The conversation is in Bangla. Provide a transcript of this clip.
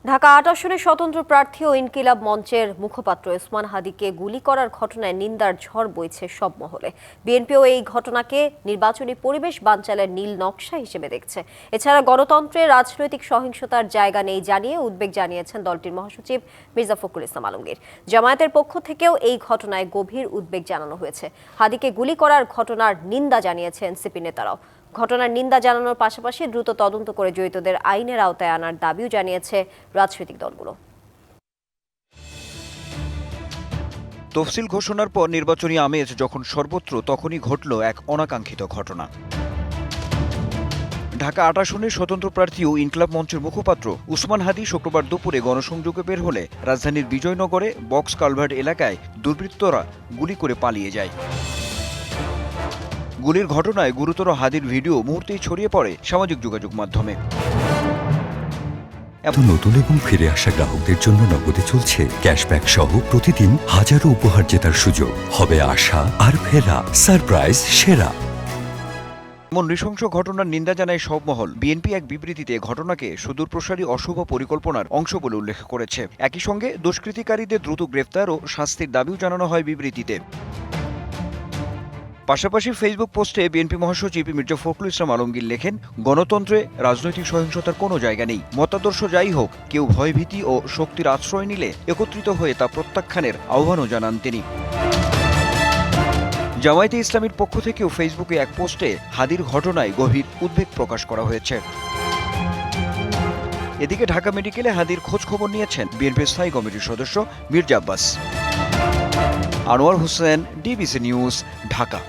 ঢাকা ৮ আসনে স্বতন্ত্র প্রার্থী ও ইনকিলাব মঞ্চের মুখপাত্র ওসমান হাদিকে গুলি করার ঘটনায় নিন্দার ঝড় বইছে সব মহলে। বিএনপিও এই ঘটনাকে নির্বাচনী পরিবেশ বানচালের নীল নকশা হিসেবে দেখছে। এছাড়া গণতন্ত্রে রাজনৈতিক সহিংসতার জায়গা নেই জানিয়ে উদ্বেগ জানিয়েছেন দলটির মহাসচিব মির্জা ফখরুল ইসলাম আলমগীর। জামায়াতের পক্ষ থেকেও এই ঘটনায় গভীর উদ্বেগ জানানো হয়েছে। হাদিকে গুলি করার ঘটনার নিন্দা জানিয়েছে এনসিপি নেতারাও। ঘটনার নিন্দা জানানোর পাশাপাশি দ্রুত তদন্ত করে জড়িতদের আইনের আওতায় আনার দাবিও জানিয়েছে রাজনৈতিক দলগুলো। তফসিল ঘোষণার পর নির্বাচনী আমেজ যখন সর্বত্র, তখনই ঘটল এক অনাকাঙ্ক্ষিত ঘটনা। ঢাকা ৮ আসনের স্বতন্ত্র প্রার্থী ও ইনকিলাব মঞ্চের মুখপাত্র ওসমান হাদি শুক্রবার দুপুরে গণসংযোগে বের হলে রাজধানীর বিজয়নগরে বক্স কালভার্ট এলাকায় দুর্বৃত্তরা গুলি করে পালিয়ে যায়। গুলির ঘটনায় গুরুতর হাদির ভিডিও মুহূর্তেই ছড়িয়ে পড়ে সামাজিক যোগাযোগ মাধ্যমে। নতুন এবং ফিরে আসা গ্রাহকদের জন্য নগদে চলছে ক্যাশব্যাক সহ প্রতিদিন হাজারো উপহার জেতার সুযোগ। হবে আশা আর ফেরা, সারপ্রাইজ সেরা। এমন নৃশংস ঘটনার নিন্দা জানায় সব মহল। বিএনপি এক বিবৃতিতে ঘটনাকে সুদূরপ্রসারী অশুভ পরিকল্পনার অংশ বলে উল্লেখ করেছে। একই সঙ্গে দুষ্কৃতিকারীদের দ্রুত গ্রেফতার ও শাস্তির দাবিও জানানো হয় বিবৃতিতে। পাশাপাশি ফেসবুক পোস্টে বিএনপি মহাসচিব মির্জা ফখরুল ইসলাম আলমগীর লেখেন, গণতন্ত্রে রাজনৈতিক সহিংসতার কোনো জায়গা নেই। মতাদর্শ যাই হোক, কেউ ভয়ভীতি ও শক্তির আশ্রয় নিলে একত্রিত হয়ে তা প্রত্যাখ্যানের আহ্বানও জানান তিনি। জামায়াতে ইসলামীর পক্ষ থেকেও ফেসবুকে এক পোস্টে হাদির ঘটনায় গভীর উদ্বেগ প্রকাশ করা হয়েছে। এদিকে ঢাকা মেডিকেলে হাদির খোঁজ খবর নিয়েছেন বিএনপির স্থায়ী কমিটির সদস্য মির্জা আব্বাস। Anwar Hossain, DBC news, Dhaka.